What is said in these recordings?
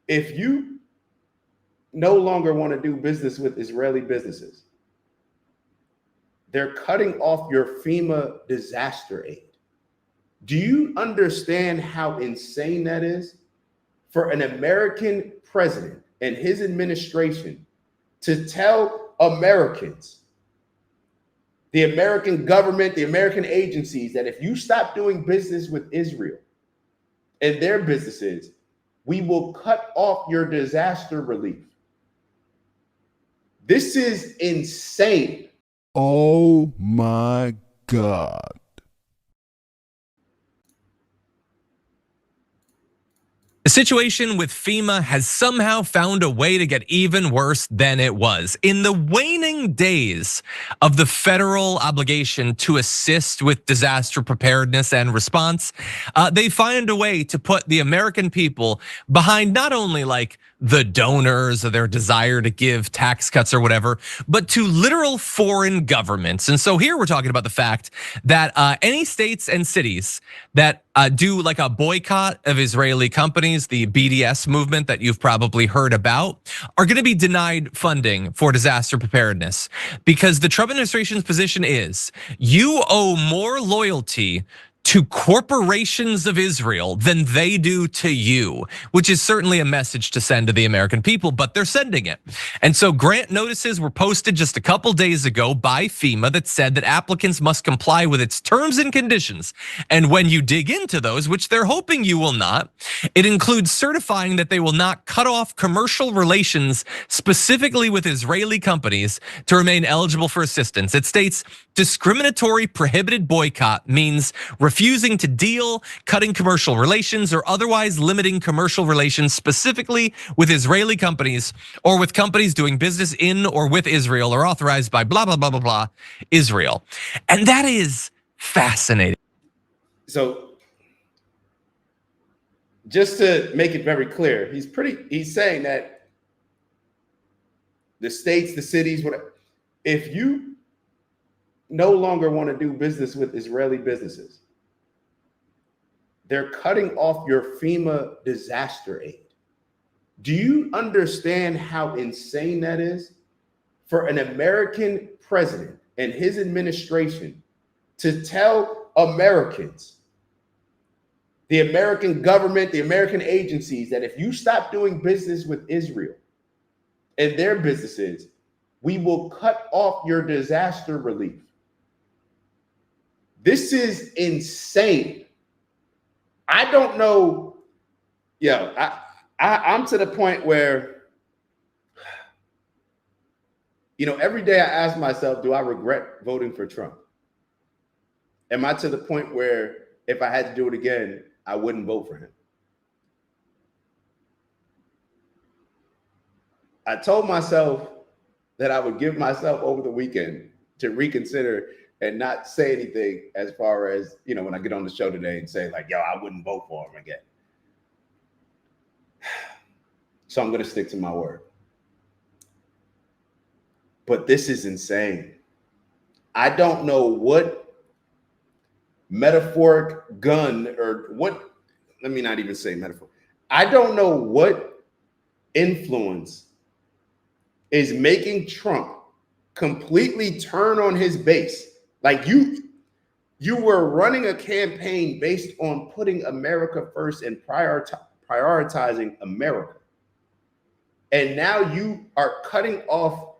If you no longer want to do business with Israeli businesses, they're cutting off your FEMA disaster aid. Do you understand how insane that is for an American president and his administration to tell Americans, the American government, the American agencies, that if you stop doing business with Israel and their businesses, we will cut off your disaster relief? This is insane. Oh my God. The situation with FEMA has somehow found a way to get even worse than it was. In the waning days of the federal obligation to assist with disaster preparedness and response, they find a way to put the American people behind not only like the donors or their desire to give tax cuts or whatever, but to literal foreign governments. And so here we're talking about the fact that any states and cities that do like a boycott of Israeli companies, the BDS movement that you've probably heard about, are gonna be denied funding for disaster preparedness. Because the Trump administration's position is, you owe more loyalty to corporations of Israel than they do to you, which is certainly a message to send to the American people, but they're sending it. And so grant notices were posted just a couple days ago by FEMA that said that applicants must comply with its terms and conditions. And when you dig into those, which they're hoping you will not, it includes certifying that they will not cut off commercial relations specifically with Israeli companies to remain eligible for assistance. It states discriminatory prohibited boycott means refusing to deal, cutting commercial relations, or otherwise limiting commercial relations specifically with Israeli companies or with companies doing business in or with Israel or authorized by blah, blah, blah, blah, blah, Israel. And that is fascinating. So just to make it very clear, he's saying that the states, the cities, whatever, if you no longer want to do business with Israeli businesses, they're cutting off your FEMA disaster aid. Do you understand how insane that is for an American president and his administration to tell Americans, the American government, the American agencies, that if you stop doing business with Israel and their businesses, we will cut off your disaster relief? This is insane. I don't know. I'm to the point where, every day I ask myself, do I regret voting for Trump? Am I to the point where if I had to do it again, I wouldn't vote for him? I told myself that I would give myself over the weekend to reconsider and not say anything as far as, when I get on the show today and say like, I wouldn't vote for him again. So I'm going to stick to my word. But this is insane. I don't know what metaphoric gun or what, let me not even say metaphor. I don't know what influence is making Trump completely turn on his base. Like you were running a campaign based on putting America first and prioritizing America. And now you are cutting off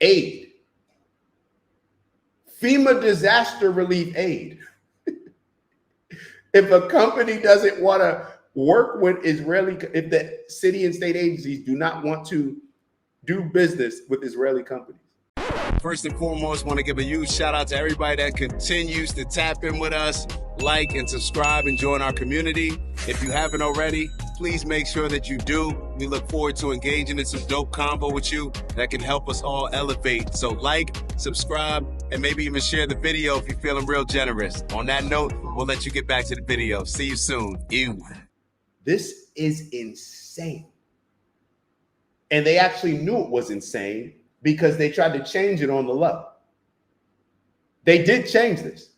aid, FEMA disaster relief aid. If a company doesn't want to work with Israeli, if the city and state agencies do not want to do business with Israeli companies. First and foremost, want to give a huge shout out to everybody that continues to tap in with us, like and subscribe and join our community. If you haven't already, please make sure that you do. We look forward to engaging in some dope combo with you that can help us all elevate. So like, subscribe, and maybe even share the video if you're feeling real generous. On that note, we'll let you get back to the video. See you soon. This is insane. And they actually knew it was insane because they tried to change it on the low. They did change this.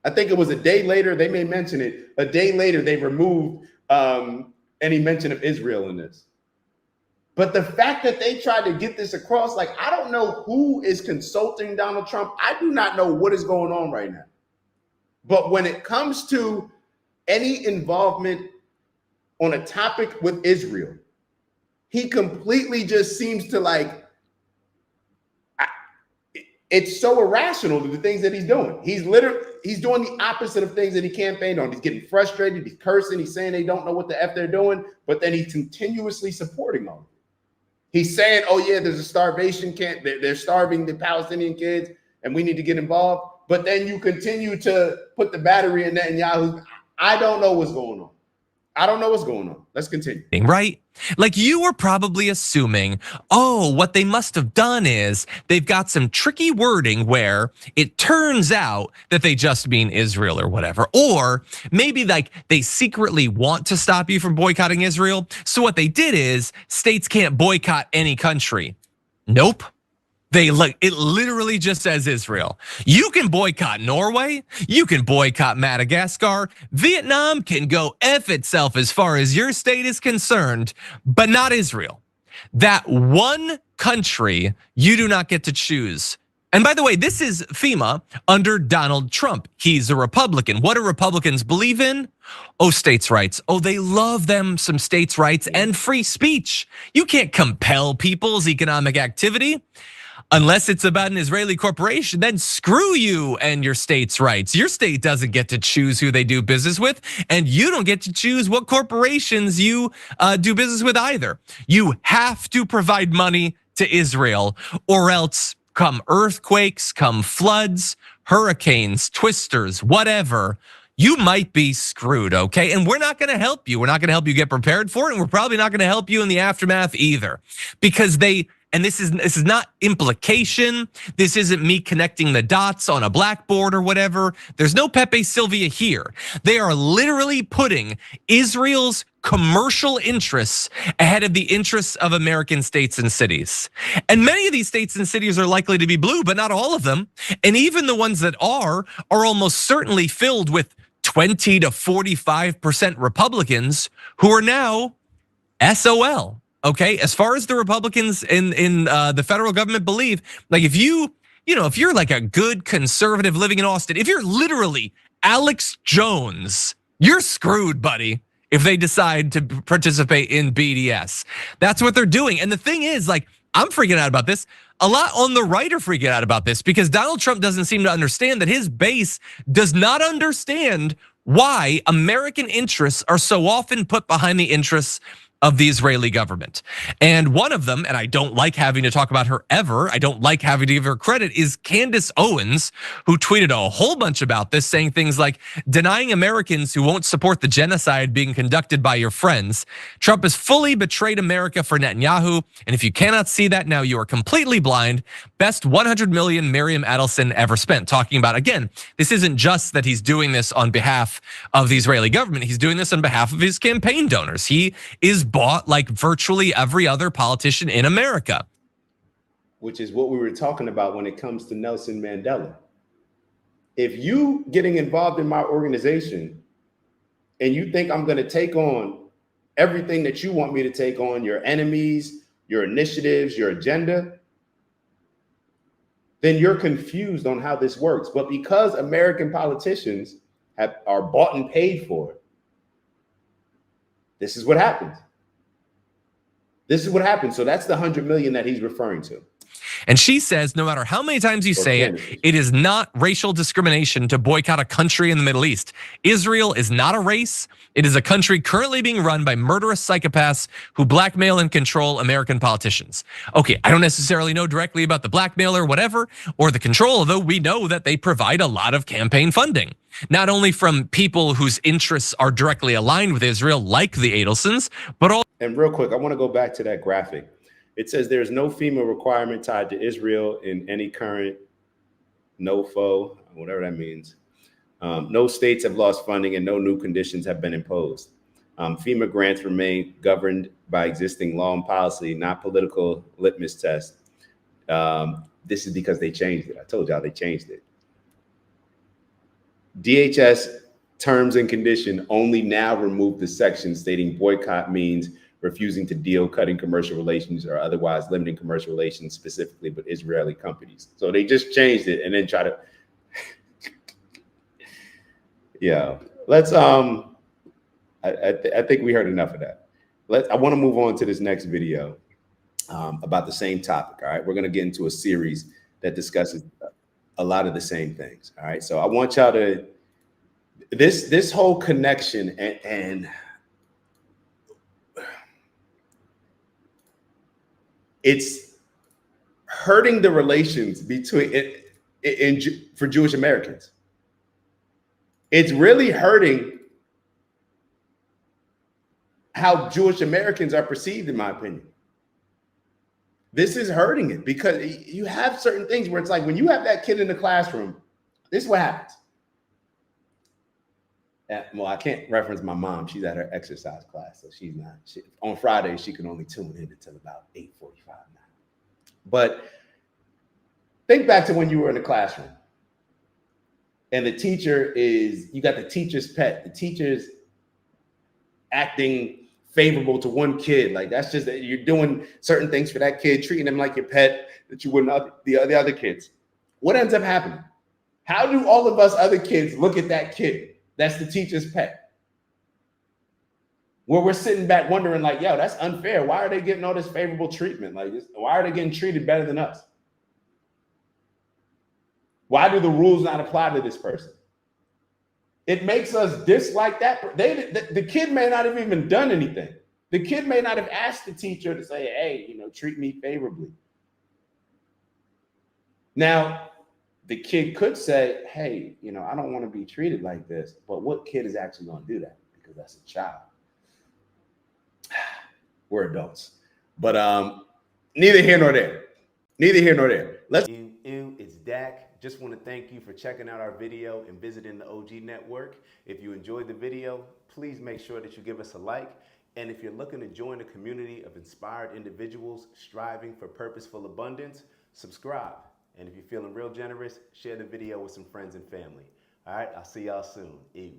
I think it was a day later, they may mention it, a day later they removed, and any mention of Israel in this. But the fact that they tried to get this across, like, I don't know who is consulting Donald Trump. I do not know what is going on right now. But when it comes to any involvement on a topic with Israel, he completely just seems to like, it's so irrational to the things that he's doing. He's doing the opposite of things that he campaigned on. He's getting frustrated, he's cursing, he's saying they don't know what the F they're doing, but then he's continuously supporting them. He's saying, oh yeah, there's a starvation camp, they're starving the Palestinian kids and we need to get involved. But then you continue to put the battery in Netanyahu. I don't know what's going on. I don't know what's going on. Let's continue. Right? Like you were probably assuming, oh, what they must have done is they've got some tricky wording where it turns out that they just mean Israel or whatever. Or maybe like they secretly want to stop you from boycotting Israel. So what they did is states can't boycott any country. Nope. It literally just says Israel. You can boycott Norway, you can boycott Madagascar, Vietnam can go F itself as far as your state is concerned, but not Israel. That one country you do not get to choose. And by the way, this is FEMA under Donald Trump. He's a Republican. What do Republicans believe in? Oh, states' rights. Oh, they love them some states' rights and free speech. You can't compel people's economic activity. Unless it's about an Israeli corporation, then screw you and your state's rights. Your state doesn't get to choose who they do business with, and you don't get to choose what corporations you do business with either. You have to provide money to Israel, or else come earthquakes, come floods, hurricanes, twisters, whatever, you might be screwed, okay? And we're not gonna help you. We're not gonna help you get prepared for it, and we're probably not gonna help you in the aftermath either. Because and this is not implication. This isn't me connecting the dots on a blackboard or whatever. There's no Pepe Sylvia here. They are literally putting Israel's commercial interests ahead of the interests of American states and cities. And many of these states and cities are likely to be blue, but not all of them. And even the ones that are almost certainly filled with 20 to 45% Republicans who are now SOL. Okay, as far as the Republicans in the federal government believe, like if you're like a good conservative living in Austin, if you're literally Alex Jones, you're screwed, buddy. If they decide to participate in BDS, that's what they're doing. And the thing is, like, I'm freaking out about this. A lot on the right are freaking out about this because Donald Trump doesn't seem to understand that his base does not understand why American interests are so often put behind the interests of the Israeli government. And one of them, and I don't like having to talk about her ever, I don't like having to give her credit, is Candace Owens, who tweeted a whole bunch about this, saying things like, denying Americans who won't support the genocide being conducted by your friends. Trump has fully betrayed America for Netanyahu, and if you cannot see that now, you are completely blind. Best 100 million Miriam Adelson ever spent. Talking about, again, this isn't just that he's doing this on behalf of the Israeli government, he's doing this on behalf of his campaign donors. He is bought like virtually every other politician in America. Which is what we were talking about when it comes to Nelson Mandela. If you getting involved in my organization and you think I'm going to take on everything that you want me to take on, your enemies, your initiatives, your agenda, then you're confused on how this works. But because American politicians are bought and paid for it, this is what happens. This is what happens. So that's the 100 million that he's referring to. And she says, no matter how many times you say it, it is not racial discrimination to boycott a country in the Middle East. Israel is not a race. It is a country currently being run by murderous psychopaths who blackmail and control American politicians. Okay, I don't necessarily know directly about the blackmail or whatever, or the control, although we know that they provide a lot of campaign funding. Not only from people whose interests are directly aligned with Israel, like the Adelsons, but also. And real quick, I want to go back to that graphic. It says there's no FEMA requirement tied to Israel in any current NOFO, whatever that means. No states have lost funding and no new conditions have been imposed. FEMA grants remain governed by existing law and policy, not political litmus test. This is because they changed it. I told y'all they changed it. DHS terms and condition only now remove the section stating boycott means refusing to deal, cutting commercial relations, or otherwise limiting commercial relations specifically with Israeli companies. So they just changed it and then try to, yeah. Let's I think we heard enough of that. I want to move on to this next video about the same topic. All right, we're going to get into a series that discusses a lot of the same things. All right, so I want y'all to this whole connection and it's hurting the relations between for Jewish Americans. It's really hurting how Jewish Americans are perceived, in my opinion. This is hurting it because you have certain things where it's like when you have that kid in the classroom, this is what happens. Well, I can't reference my mom. She's at her exercise class, so she's not. On Fridays, she can only tune in until about 8:45 now. But think back to when you were in the classroom and the teacher you got the teacher's pet. The teacher's acting favorable to one kid. Like that's just that you're doing certain things for that kid, treating them like your pet that you wouldn't the other kids. What ends up happening? How do all of us other kids look at that kid? That's the teacher's pet. Where we're sitting back wondering like, yo, that's unfair. Why are they getting all this favorable treatment? Like, why are they getting treated better than us? Why do the rules not apply to this person? It makes us dislike that. The kid may not have even done anything. The kid may not have asked the teacher to say, hey, treat me favorably. Now, the kid could say, hey, I don't want to be treated like this. But what kid is actually going to do that? Because that's a child. We're adults. But neither here nor there. Neither here nor there. It's Dak. Just want to thank you for checking out our video and visiting the OG Network. If you enjoyed the video, please make sure that you give us a like. And if you're looking to join a community of inspired individuals striving for purposeful abundance, subscribe. And if you're feeling real generous, share the video with some friends and family. All right, I'll see y'all soon. Ew.